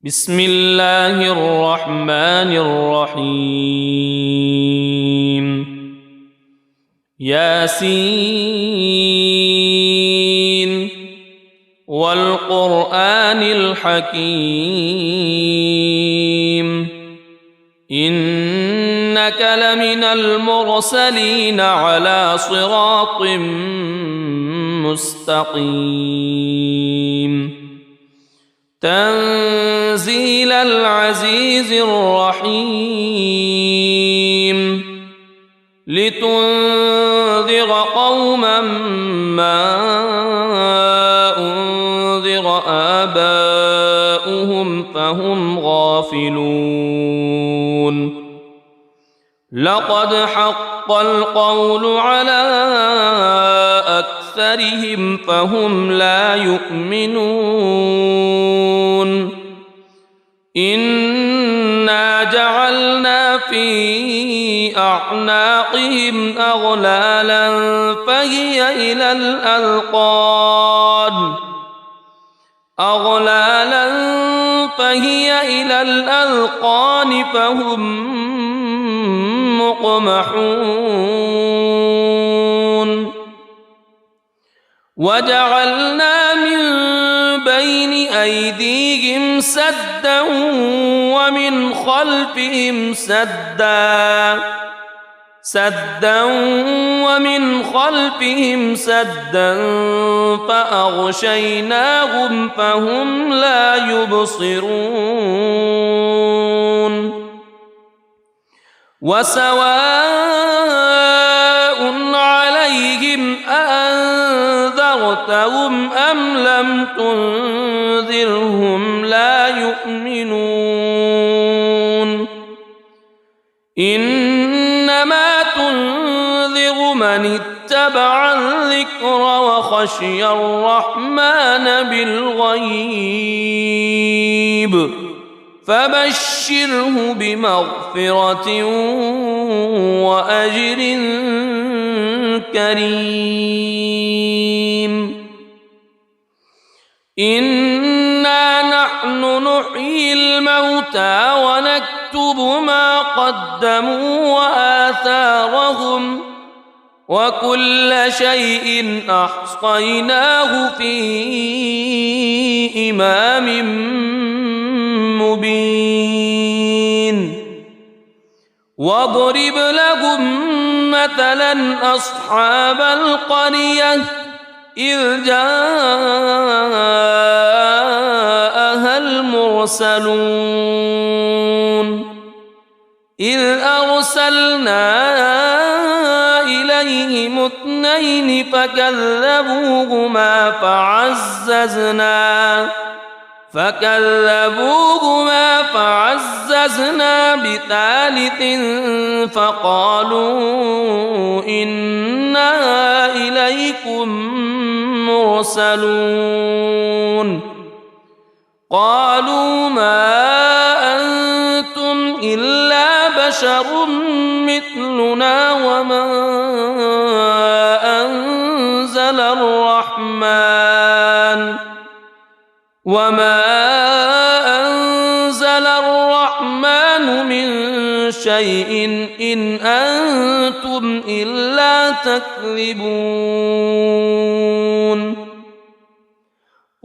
بسم الله الرحمن الرحيم ياسين والقرآن الحكيم إنك لمن المرسلين على صراط مستقيم تنزيل العزيز الرحيم لتنذر قوما ما أنذر آباؤهم فهم غافلون لقد حق القول على أكثرهم فهم لا يؤمنون إنا جعلنا في أعناقهم أغلالا فهي إلى الأذقان فهم مقمحون وجعلنا من بين أيديهم سدا ومن خلفهم سدا فأغشيناهم فهم لا يبصرون وسواء عليهم أأنذرتهم أم لم تنذرهم لا يؤمنون إنما تنذر من اتبع الذكر وخشي الرحمن بالغيب فبشره بمغفرة وأجر كريم إنا نحن نحيي الموتى ونكتب ما قدموا وآثارهم وكل شيء أحصيناه في إمام مبين واضرب لهم مثلا أصحاب القرية إذ جاءها المرسلون إذ أرسلنا إليهم اثنين فكذبوهما فعززنا بثالث فقالوا إنا إليكم مرسلون قالوا ما أنتم إلا بشر مثلنا وما أنزل الرحمن من شيء إن أنتم إلا تكذبون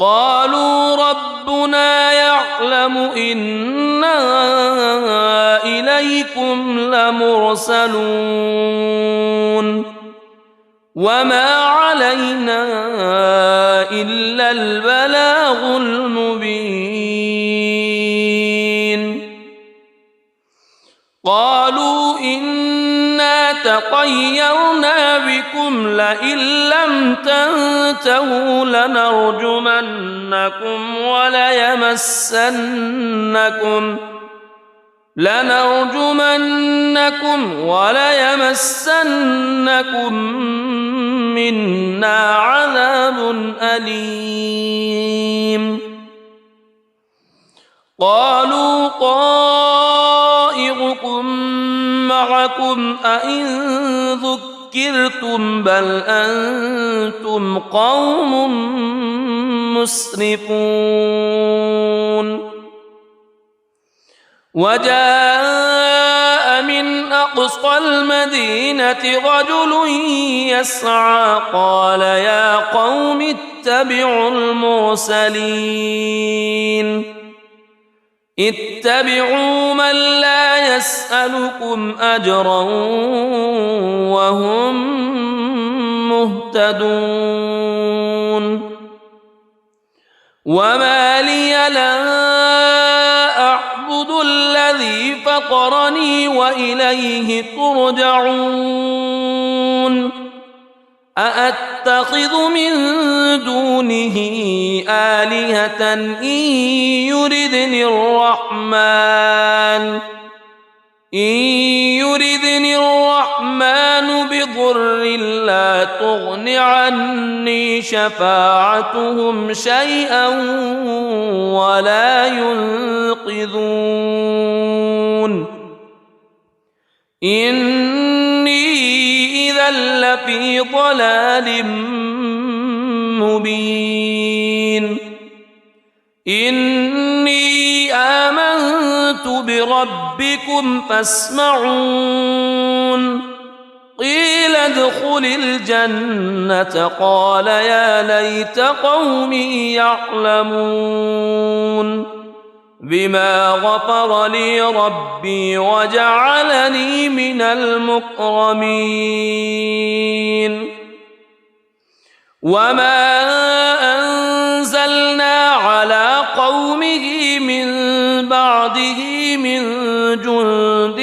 قالوا ربنا يعلم إنا إليكم لمرسلون وما علينا إلا البلاغ المبين قالوا إنا تطيرنا بكم لئن لم تنتهوا لنرجمنكم وليمسنكم منا عذاب أليم قالوا طائركم معكم أئن ذكرتم بل أنتم قوم مسرفون وجاء من أقصى المدينة رجل يسعى قال يا قوم اتبعوا المرسلين اتبعوا من لا يسألكم أجرا وهم مهتدون وما لي لا أعبد الذي فطرني وإليه ترجعون أأتخذ من دونه آلهة إن يردني الرحمن بضر لا تغن عني شفاعتهم شيئا ولا ينقذون إني إذا لفي ضلال مبين إني آمنت بربكم فاسمعون قيل ادخل الجنة قال يا ليت قومي يعلمون بما غفر لي ربي وجعلني من المكرمين وما أنزلنا على قومه من بعده من جند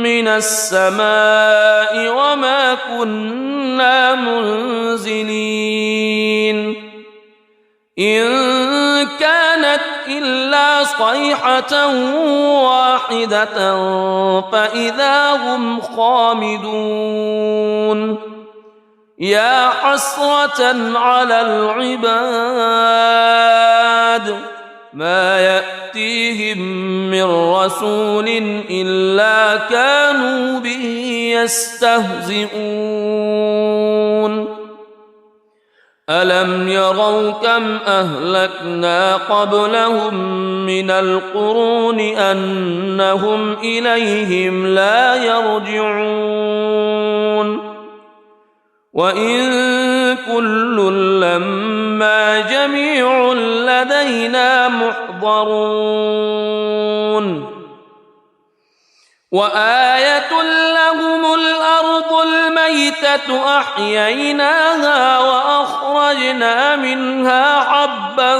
من السماء وما كنا منزلين إن كانت إلا صيحة واحدة فإذا هم خامدون يا حسرة على العباد ما يأتيهم من رسول إلا كانوا به يستهزئون ألم يروا كم أهلكنا قبلهم من القرون أنهم إليهم لا يرجعون وإن كل لما جميع لدينا محضرون وآية لهم الأرض الميتة أحييناها وأخرجنا منها حبا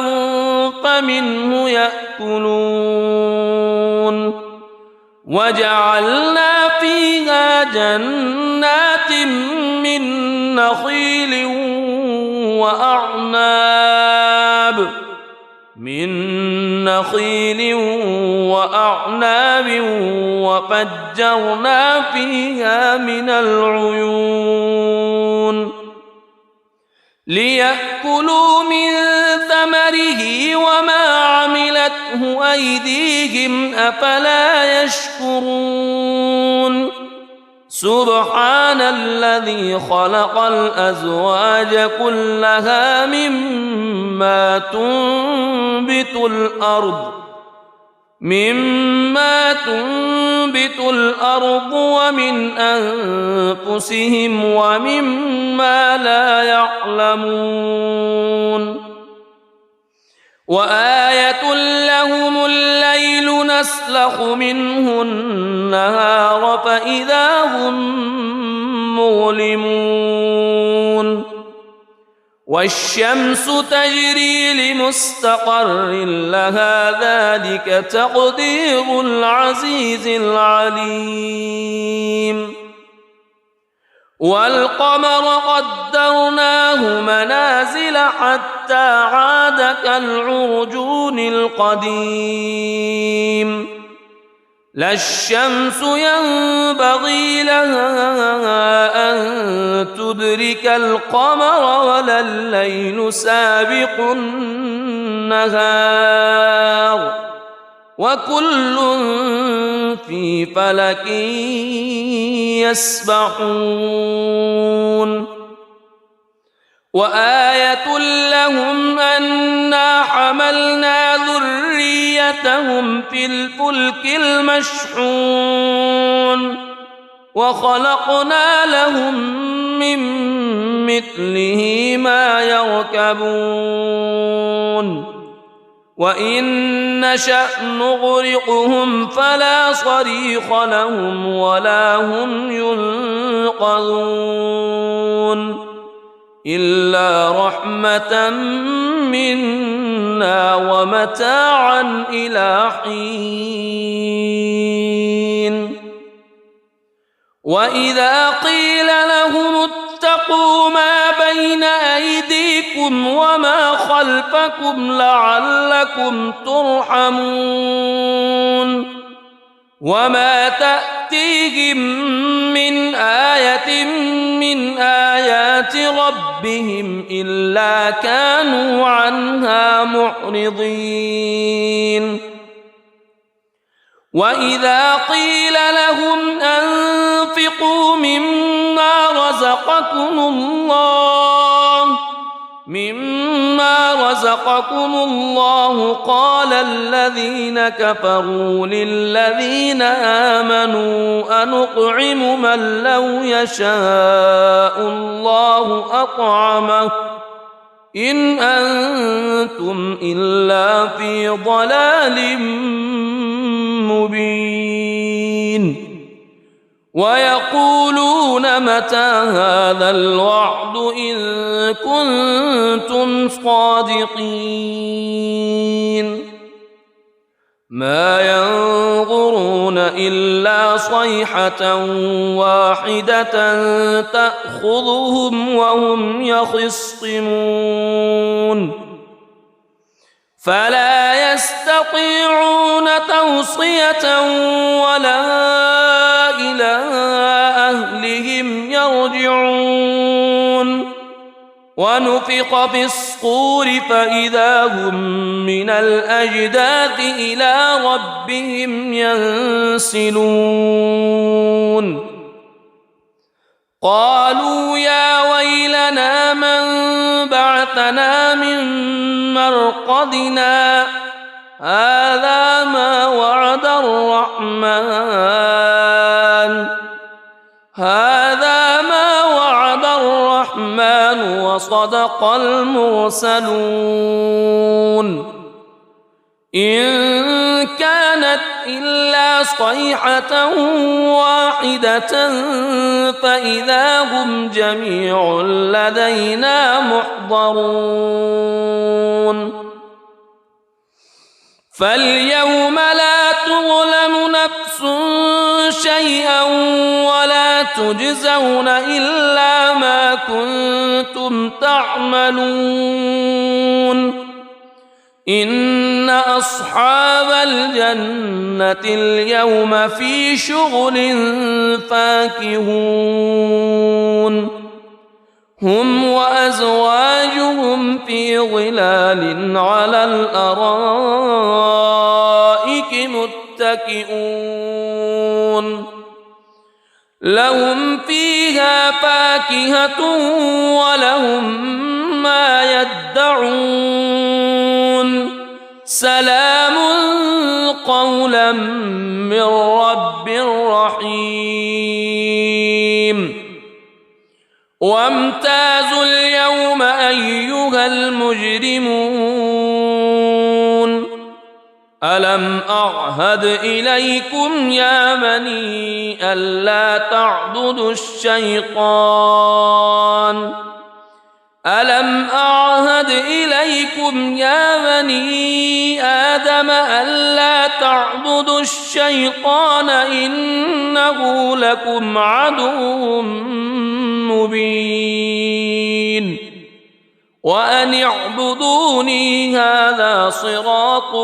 فمنه يأكلون وجعلنا فيها جنات من نخيل وأعناب وفجرنا فيها من العيون ليأكلوا من ثمره وما عملته أيديهم أفلا يشكرون سبحان الذي خلق الأزواج كلها مما تنبت الأرض ومن أنفسهم ومما لا يعلمون وآية لهم الليل نسلخ منه النهار فإذا هم مظلمون والشمس تجري لمستقر لها ذلك تقدير العزيز العليم والقمر قدرناه منازل حتى عاد كالعرجون القديم لا الشمس ينبغي لها أن تدرك القمر ولا الليل سابق النهار وكل في فلك يسبحون وآية لهم أنا حملنا ذريتهم في الفلك المشحون وخلقنا لهم من مثله ما يركبون وإن نشأ نغرقهم فلا صريخ لهم ولا هم ينقذون إلا رحمة منا ومتاعا إلى حين وإذا قيل لهم اتقوا ما بين أيديكم وما خلفكم لعلكم ترحمون وما تأتيهم من آية من آيات ربهم إلا كانوا عنها معرضين وإذا قيل لهم أنفقوا مما رزقكم الله قال الذين كفروا للذين آمنوا أنطعم من لو يشاء الله أطعمه إن أنتم إلا في ضلال مبين ويقولون متى هذا الوعد إن كنتم صادقين ما ينظرون إلا صيحة واحدة تأخذهم وهم يخصمون فلا يستطيعون توصية ولا إلى أهلهم يرجعون ونفخ في الصور فإذا هم من الأجداث إلى ربهم ينسلون قالوا يا ويلنا من بعثنا من مرقدنا هذا ما وعد الرحمن وصدق المرسلون إن كانت إلا صيحة واحدة فإذا هم جميع لدينا محضرون فاليوم لا تظلم نفس شيئا ولا تجزون إلا ما كنتم تعملون إن أصحاب الجنة اليوم في شغل فاكهون هم وأزواجهم في ظلال على الأرائك متكئون لهم فيها فاكهة ولهم ما يدعون سلام قولا من رب رحيم وامتازوا اليوم أيها المجرمون ألم أعهد إليكم يا بني ألا تعبدوا الشيطان ألم أعهد إليكم يا بني آدم ألا تعبدوا الشيطان إنه لكم عدو مبين وأن اعبدوني هذا صراط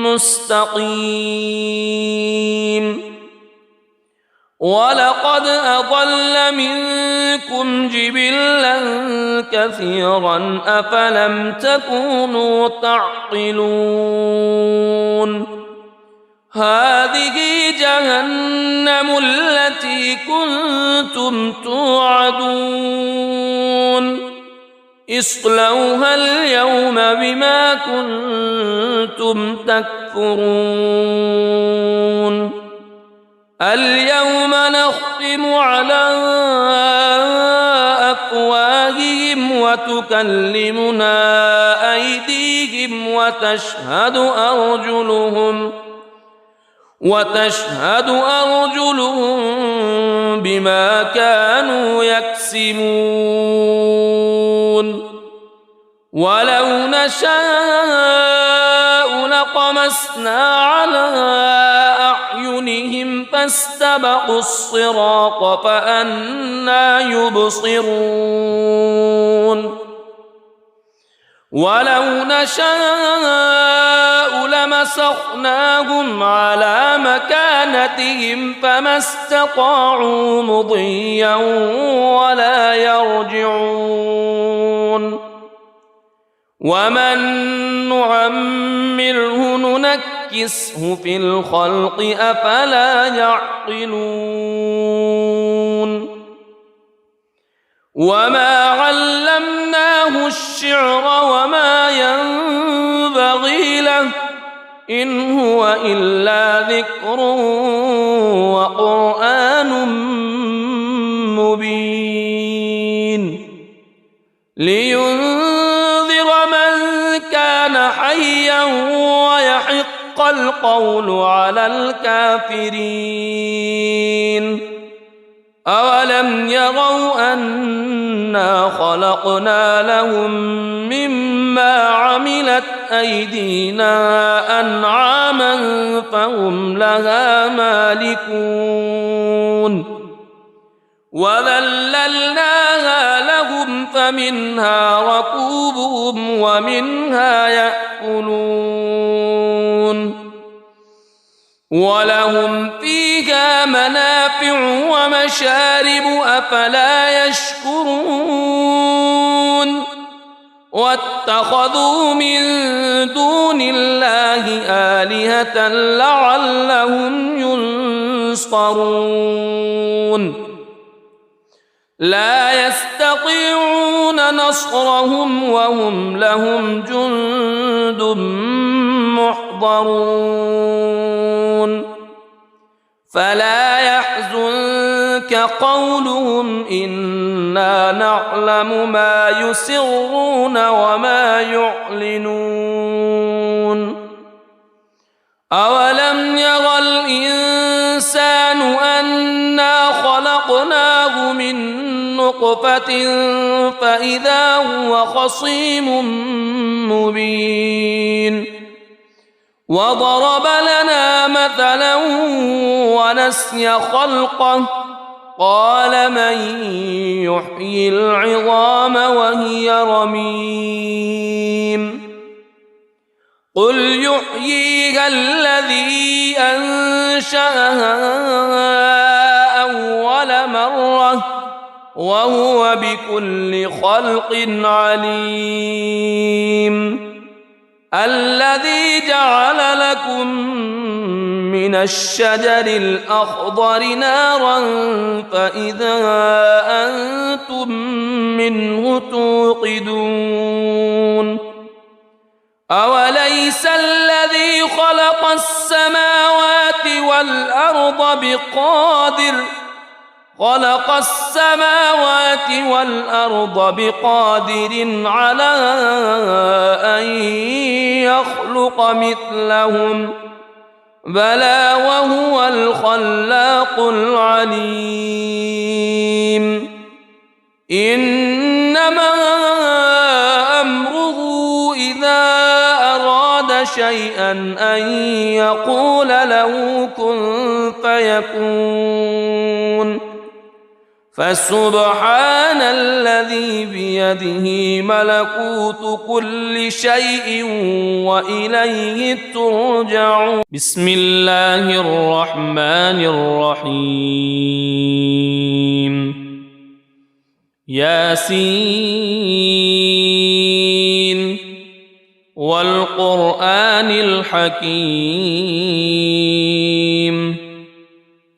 مستقيم ولقد أضل منكم جبلا كثيرا أفلم تكونوا تعقلون هذه جهنم التي كنتم توعدون اصلوها اليوم بما كنتم تكفرون اليوم نختم على أفواههم وتكلمنا أيديهم وتشهد أرجلهم بما كانوا يكسبون ولو نشاء لطمسنا على أعينهم فاستبقوا الصراط فأنى يبصرون ولو نشاء لمسخناهم على مكانتهم فما استطاعوا مضيا ولا يرجعون ومن نعمره ننكسه في الخلق أفلا يعقلون وما علمناه الشعر وما ينبغي له إن هو إلا ذكر وقرآن مبين لينذر من كان حيا ويحق القول على الكافرين أولم يروا أنا خلقنا لهم مما عملت أيدينا أنعاما فهم لها مالكون وذللناها لهم فمنها ركوبهم ومنها يأكلون ولهم فيها منافع ومشارب أفلا يشكرون واتخذوا من دون الله آلهة لعلهم ينصرون لا يستطيعون نصرهم وهم لهم جند محضرون فلا يحزنك قولهم إنا نعلم ما يسرون وما يعلنون أولم ير الإنسان أنا خلقناه من نطفة فإذا هو خصيم مبين وضرب لنا مثلا ونسي خلقه قال من يحيي العظام وهي رميم قل يحييها الذي أنشأها أول مرة وهو بكل خلق عليم الذي جعل لكم من الشجر الأخضر نارا فإذا أنتم منه توقدون أوليس الذي خلق السماوات والأرض بقادر على أن يخلق مثلهم بلى وهو الخلاق العليم إنما أمره إذا أراد شيئا أن يقول له كن فيكون فسبحان الذي بيده ملكوت كل شيء وإليه ترجعون بسم الله الرحمن الرحيم ياسين والقرآن الحكيم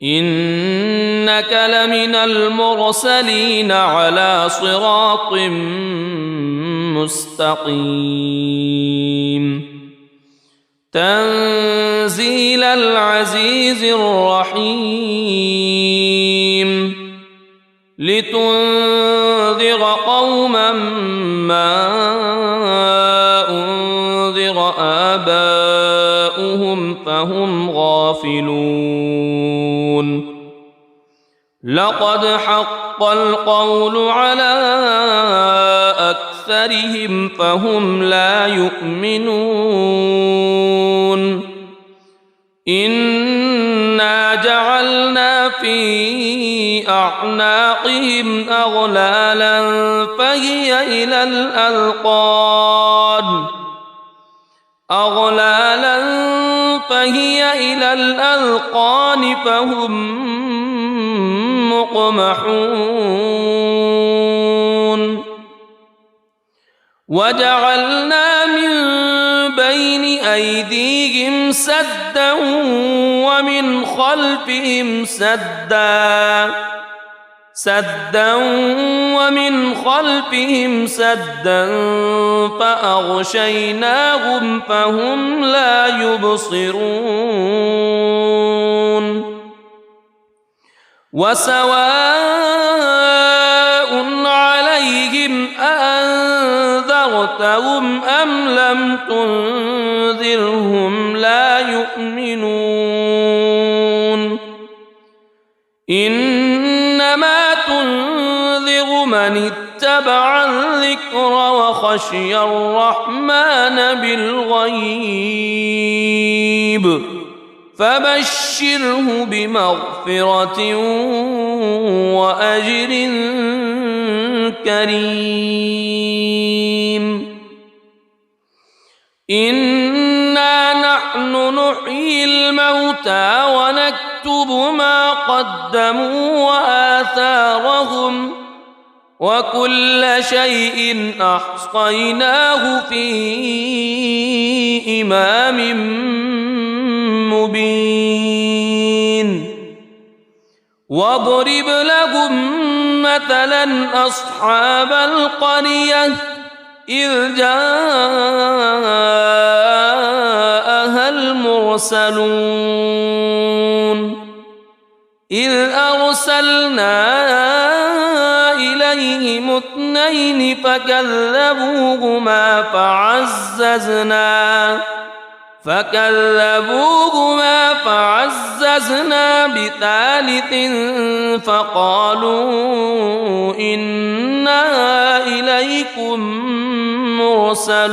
إنك لمن المرسلين على صراط مستقيم تنزيل العزيز الرحيم لتنذر قوما ما أنذر آباؤهم فهم غافلون لقد حق القول على أكثرهم فهم لا يؤمنون إنا جعلنا في أعناقهم أغلالا فهي إلى الأذقان فهم مقمحون وجعلنا من بين أيديهم سدا ومن خلفهم سدا فأغشيناهم فهم لا يبصرون وسواء عليهم أأنذرتهم أم لم تنذرهم لا يؤمنون إنما تنذر من اتبع الذكر وخشي الرحمن بالغيب فبشره بمغفرة وأجر كريم إنا نحن نحيي الموتى ونكتب ما قدموا وآثارهم وكل شيء أحصيناه في إمام مبين واضرب لهم مثلا أصحاب القرية إذ جاءها المرسلون إذ أرسلنا إليهم اثنين فكذبوهما فعززنا بثالث فقالوا إنا إليكم مرسلون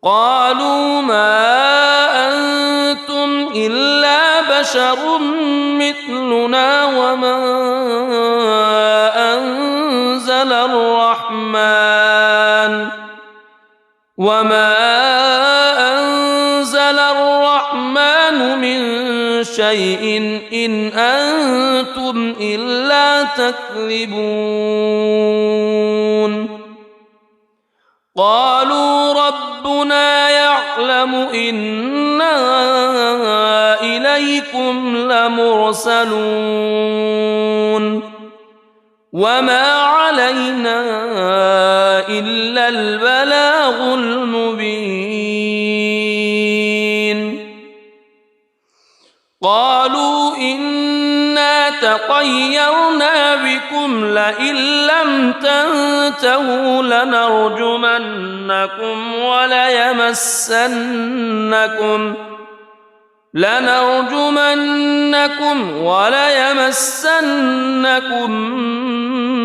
قالوا ما أنتم إلا بشر مثلنا وما أنزل الرحمن من شيء إن أنتم إلا تكذبون قالوا ربنا يعلم إنا إليكم لمرسلون وما علينا إلا البلاغ المبين قالوا إنا تطيرنا بكم لئن لم تنتهوا لنرجمنكم وليمسنكم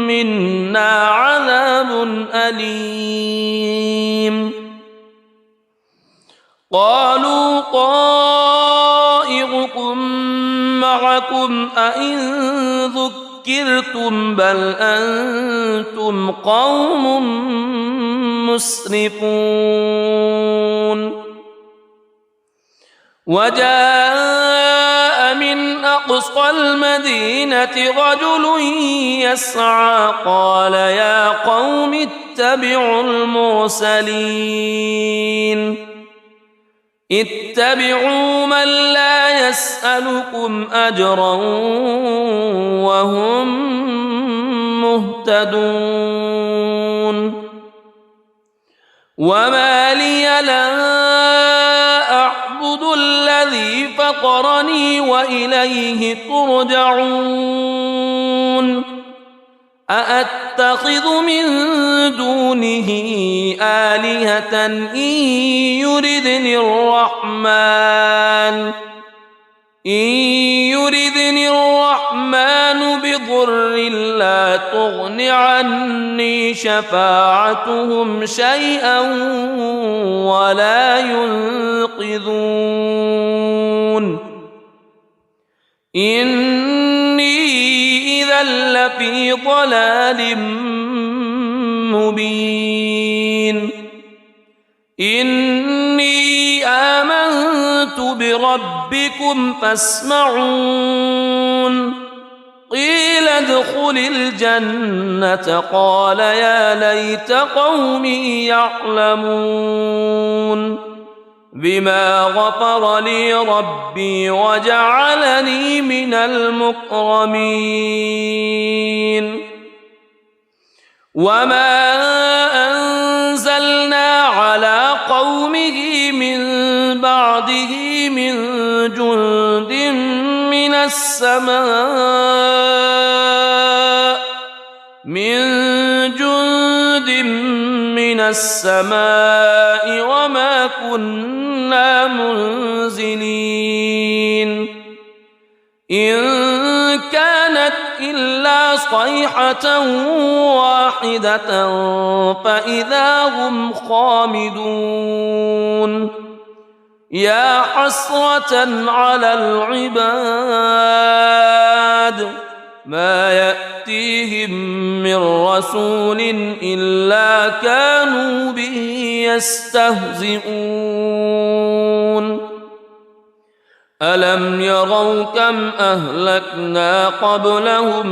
منا عذاب أليم قالوا طائركم معكم أئن ذكرتم بل أنتم قوم مسرفون وجاء من أقصى المدينة رجل يسعى قال يا قوم اتبعوا من لا يسألكم أجرا وهم مهتدون وما لي لا أعبد الذي فطرني وإليه ترجعون أأتخذ من دونه آلهة إن يردني الرحمن بضر لا تغن عني شفاعتهم شيئا ولا ينقذون إني إذا لفي ضلال مبين إني آمنت بربكم فاسمعون قيل ادخل الجنة قال يا ليت قومي يعلمون بما غفر لي ربي وجعلني من المكرمين وما أنزلنا على قومه من بعده من جند من السماء وما كنا منزلين إن كانت إلا صيحة واحدة فإذا هم خامدون يا حسرة على العباد ما يأتيهم من رسول إلا كانوا به يستهزئون ألم يروا كم أهلكنا قبلهم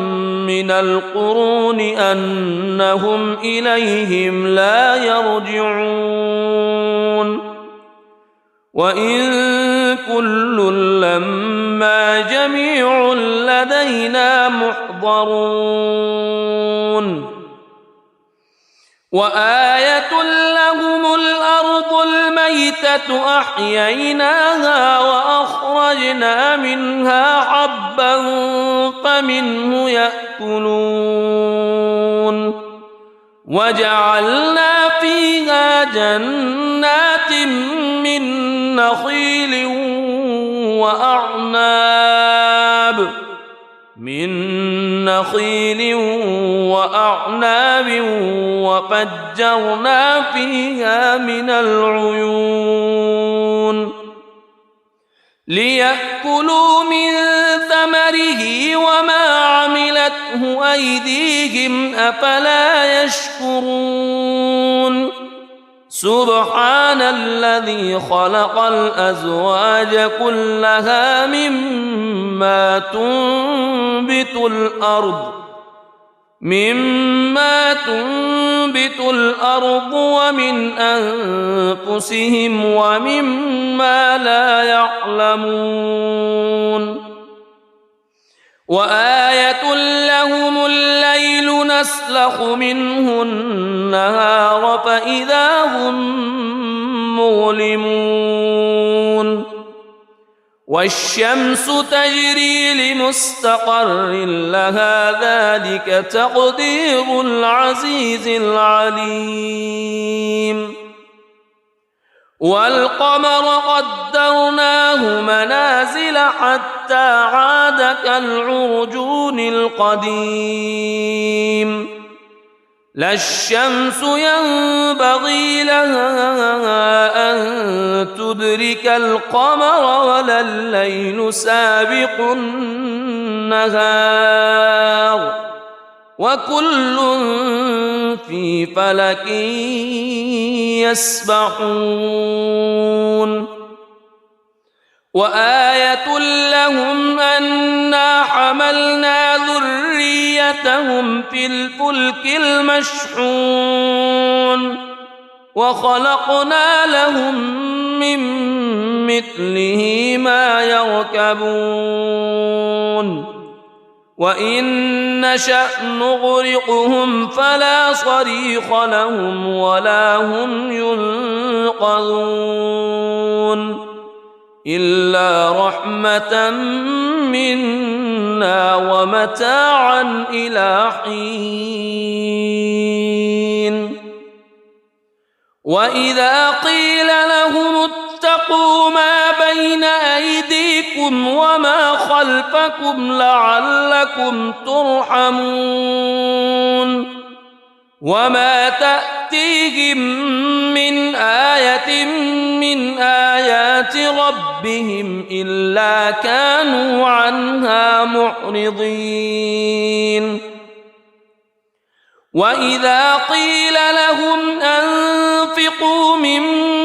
من القرون أنهم إليهم لا يرجعون وإن كل لما جميع لدينا محضرون وآية لهم الأرض الميتة أحييناها وأخرجنا منها حبا فمنه يأكلون وجعلنا فيها جنات من نخيل وأعناب وفجرنا فيها من العيون ليأكلوا من ثمره وما عملته أيديهم أفلا يشكرون سبحان الذي خلق الأزواج كلها مما تنبت الأرض ومن أنفسهم ومما لا يعلمون وآية لهم الليل نسلخ منه النهار فإذا هم مظلمون والشمس تجري لمستقر لها ذلك تقدير العزيز العليم والقمر قدرناه منازل حتى عاد كالعرجون القديم لا الشمس ينبغي لها أن تدرك القمر ولا الليل سابق النهار وكل في فلك يسبحون وآية لهم أنا حملنا ذريتهم في الفلك المشحون وخلقنا لهم من مثله ما يركبون وإن نشأ نغرقهم فلا صريخ لهم ولا هم ينقذون إلا رحمة منا ومتاعا إلى حين وإذا قيل لهم اتقوا ما بين أيديكم وما خلفكم لعلكم ترحمون وما تأتيهم من آية من آيات ربهم إلا كانوا عنها معرضين وإذا قيل لهم أنفقوا مما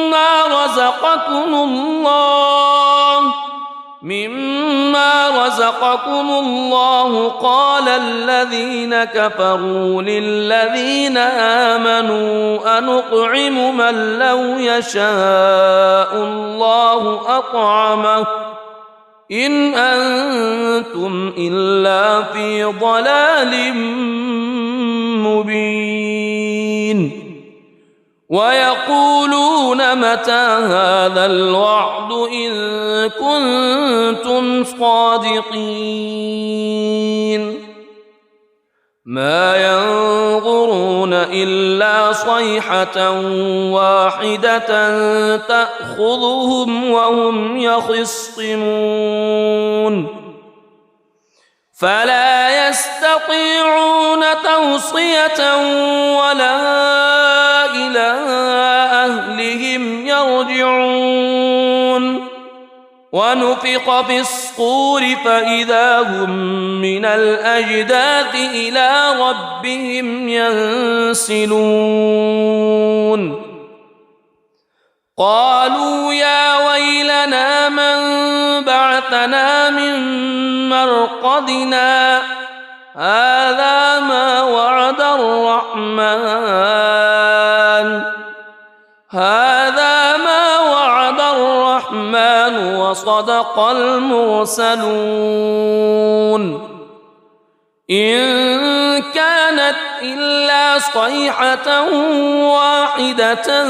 رزقكم الله قال الذين كفروا للذين آمنوا أنطعم من لو يشاء الله أطعمه إن أنتم إلا في ضلال مبين ويقولون متى هذا الوعد إن كنتم صادقين ما ينظرون إلا صيحة واحدة تأخذهم وهم يخصمون فلا يستطيعون توصية ولا إلى أهلهم يرجعون ونفخ في الصور فإذا هم من الأجداث إلى ربهم ينسلون قالوا يا ويلنا من بعثنا من مرقدنا هذا ما وعد الرحمن وصدق المرسلون إن كانت إلا صيحة واحدة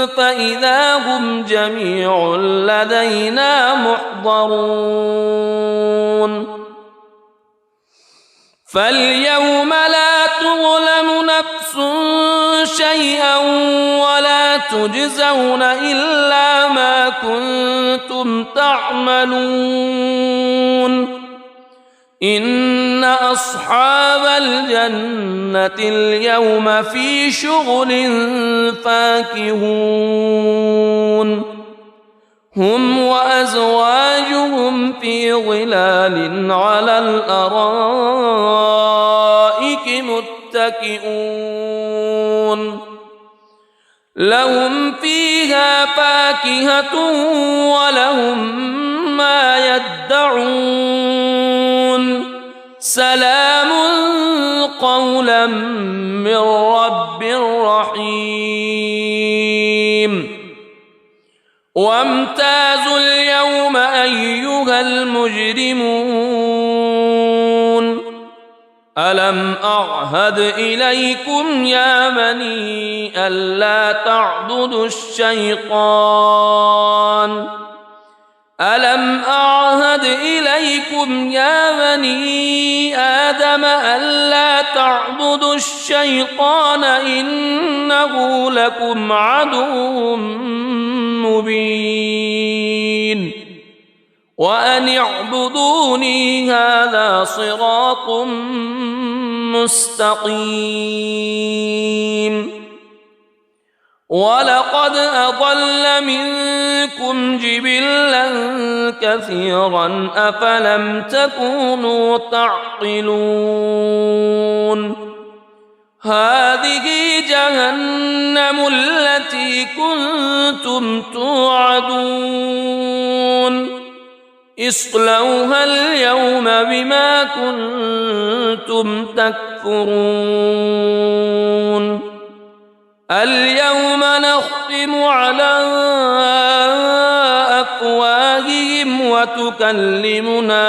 فإذا هم جميع لدينا محضرون فاليوم لا تظلم نفس شيئا ولا تجزون إلا ما كنتم تعملون إن أصحاب الجنة اليوم في شغل فاكهون هم وأزواجهم في ظلال على الأرائك متكئون لهم فيها فاكهة ولهم ما يدعون سلام قولا من رب رحيم وامتازوا اليوم أيها المجرمون ألم أعهد إليكم يا بني ألا تعبدوا الشيطان ألم أعهد إليكم يا بني آدم ألا تعبدوا الشيطان إنه لكم عدو مبين وأن اعبدوني هذا صراط مستقيم ولقد أضل منكم جبلا كثيرا أفلم تكونوا تعقلون هذه جهنم التي كنتم توعدون اصلوها اليوم بما كنتم تكفرون اليوم نختم على أفواههم وتكلمنا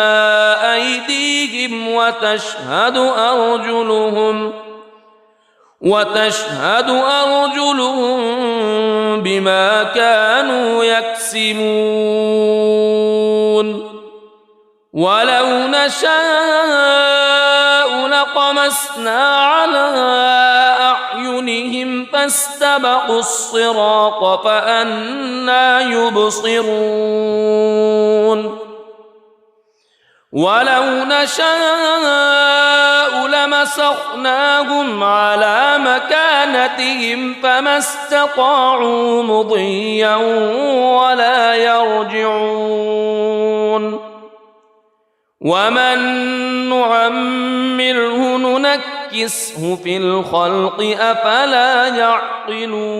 أيديهم وتشهد أرجلهم بما كانوا يكسبون ولو نشاء لطمسنا على أعينهم فاستبقوا الصراط فأنى يبصرون ولو نشاء لمسخناهم على مكانتهم فما استطاعوا مضيا ولا يرجعون ومن نعمره ننكسه في الخلق أفلا يعقلون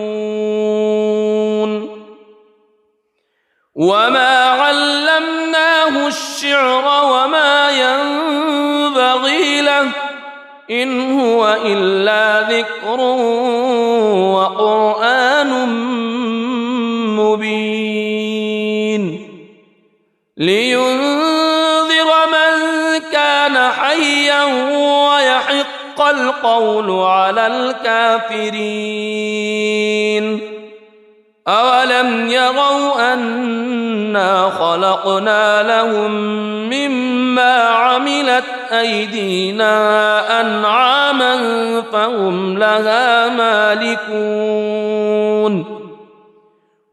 وما علمناه الشعر وما ينبغي له إن هو إلا ذكر وقرآن مبين لينذر من كان حيا ويحق القول على الكافرين أولم يروا أنا خلقنا لهم مما عملت أيدينا أنعاما فهم لها مالكون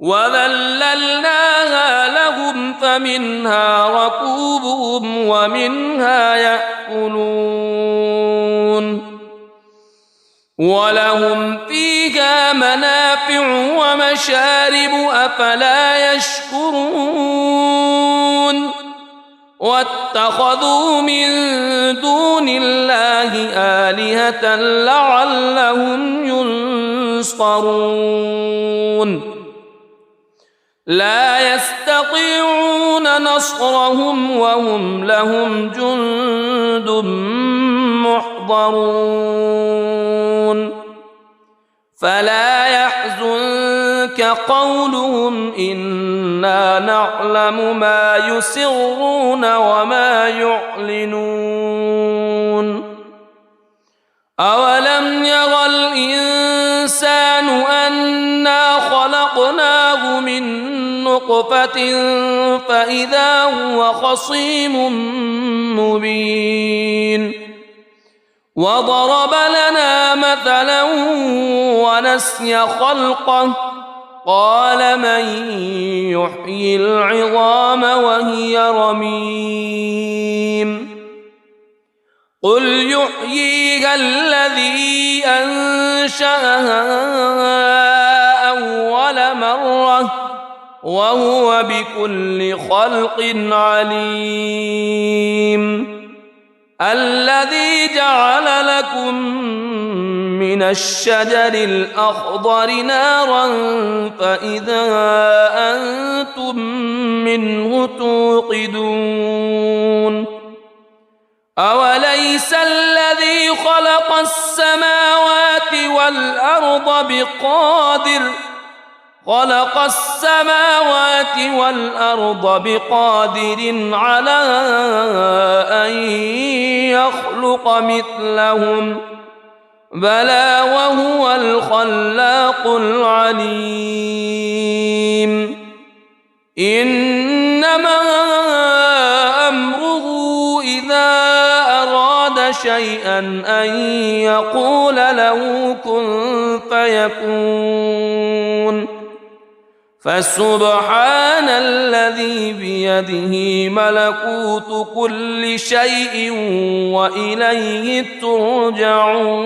وذللناها لهم فمنها ركوبهم ومنها يأكلون ولهم فيها منافع ومشارب أفلا يشكرون واتخذوا من دون الله آلهة لعلهم ينصرون لا يستطيعون نصرهم وهم لهم جند محضرون فلا يحزنك قولهم إنا نعلم ما يسرون وما يعلنون أولم ير الإنسان أنا خلقناه من نطفة فإذا هو خصيم مبين وضرب لنا مثلا ونسي خلقه قال من يحيي العظام وهي رميم قل يحييها الذي أنشأها أول مرة وهو بكل خلق عليم الذي جعل لكم من الشجر الأخضر نارا فإذا أنتم منه توقدون أوليس الذي خلق السماوات والأرض بقادر على أن يخلق مثلهم بلى وهو الخلاق العليم إنما أمره إذا أراد شيئا أن يقول له كن فيكون فسبحان الذي بيده ملكوت كل شيء وإليه ترجعون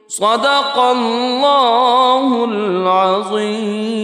صدق الله العظيم.